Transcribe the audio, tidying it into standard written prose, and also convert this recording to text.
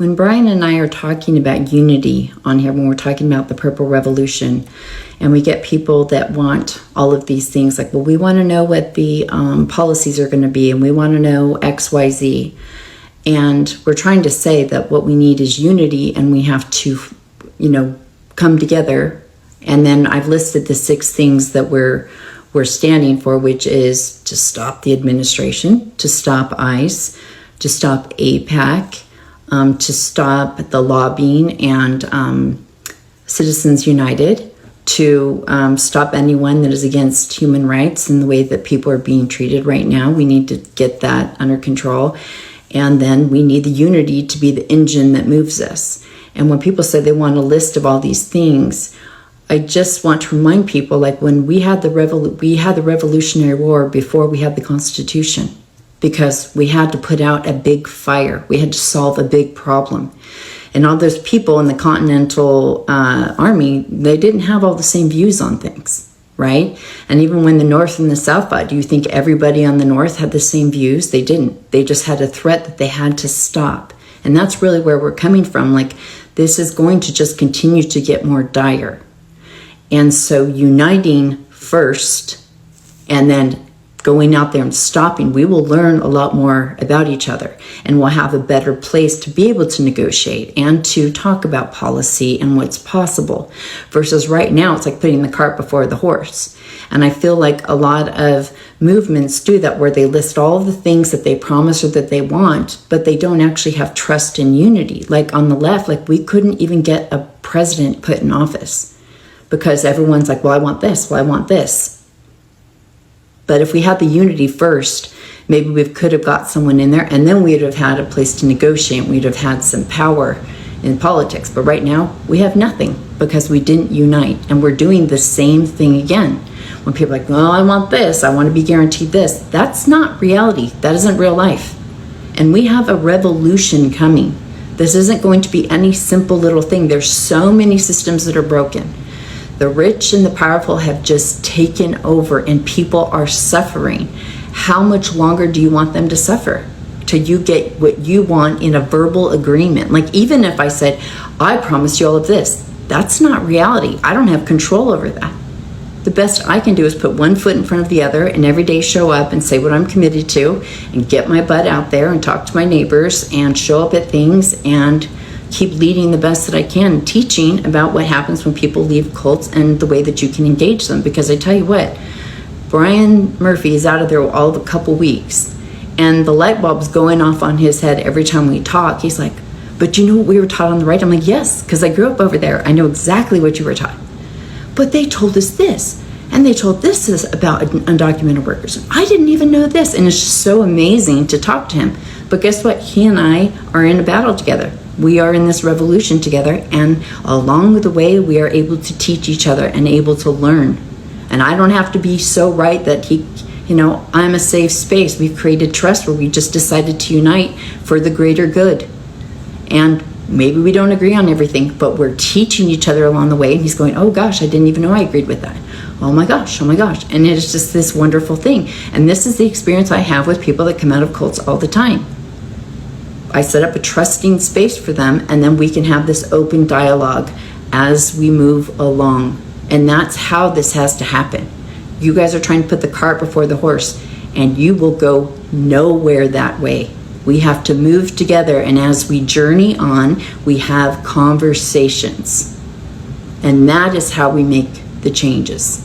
When Brian and I are talking about unity on here, when we're talking about the Purple Revolution, and we get people that want all of these things, like, well, we want to know what the policies are going to be, and we want to know X, Y, Z. And we're trying to say that what we need is unity, and we have to, come together. And then I've listed the 6 things that we're standing for, which is to stop the administration, to stop ICE, to stop APAC, to stop the lobbying and Citizens United, to stop anyone that is against human rights and the way that people are being treated right now. We need to get that under control. And then we need the unity to be the engine that moves us. And when people say they want a list of all these things, I just want to remind people, like when we had the Revolutionary War before we had the Constitution, because we had to put out a big fire. We had to solve a big problem. And all those people in the Continental Army, they didn't have all the same views on things, right? And even when the North and the South fought, do you think everybody on the North had the same views? They didn't. They just had a threat that they had to stop. And that's really where we're coming from. Like, this is going to just continue to get more dire. And so uniting first and then going out there and stopping, we will learn a lot more about each other, and we'll have a better place to be able to negotiate and to talk about policy and what's possible. Versus right now, it's like putting the cart before the horse. And I feel like a lot of movements do that, where they list all of the things that they promise or that they want, but they don't actually have trust and unity. Like on the left, like we couldn't even get a president put in office because everyone's like, well, I want this, well, I want this. But if we had the unity first, maybe we could have got someone in there, and then we'd have had a place to negotiate. We'd have had some power in politics. But right now, we have nothing because we didn't unite. And we're doing the same thing again. When people are like, well, I want this, I want to be guaranteed this. That's not reality. That isn't real life. And we have a revolution coming. This isn't going to be any simple little thing. There's so many systems that are broken. The rich and the powerful have just taken over, and people are suffering. How much longer do you want them to suffer till you get what you want in a verbal agreement? Like, even if I said, I promise you all of this, that's not reality. I don't have control over that. The best I can do is put one foot in front of the other and every day show up and say what I'm committed to and get my butt out there and talk to my neighbors and show up at things and keep leading the best that I can, teaching about what happens when people leave cults and the way that you can engage them. Because I tell you what, Brian Murphy is out of there all the couple weeks, and the light bulb's going off on his head every time we talk. He's like, but you know what we were taught on the right? I'm like, yes, because I grew up over there. I know exactly what you were taught. But they told us this, and they told this is about undocumented workers. I didn't even know this. And it's just so amazing to talk to him. But guess what? He and I are in a battle together. We are in this revolution together, and along the way, we are able to teach each other and able to learn. And I don't have to be so right that I'm a safe space. We've created trust where we just decided to unite for the greater good. And maybe we don't agree on everything, but we're teaching each other along the way. And he's going, oh gosh, I didn't even know I agreed with that. Oh my gosh. And it is just this wonderful thing. And this is the experience I have with people that come out of cults all the time. I set up a trusting space for them, and then we can have this open dialogue as we move along. And that's how this has to happen. You guys are trying to put the cart before the horse, and you will go nowhere that way. We have to move together, and as we journey on, we have conversations. And that is how we make the changes.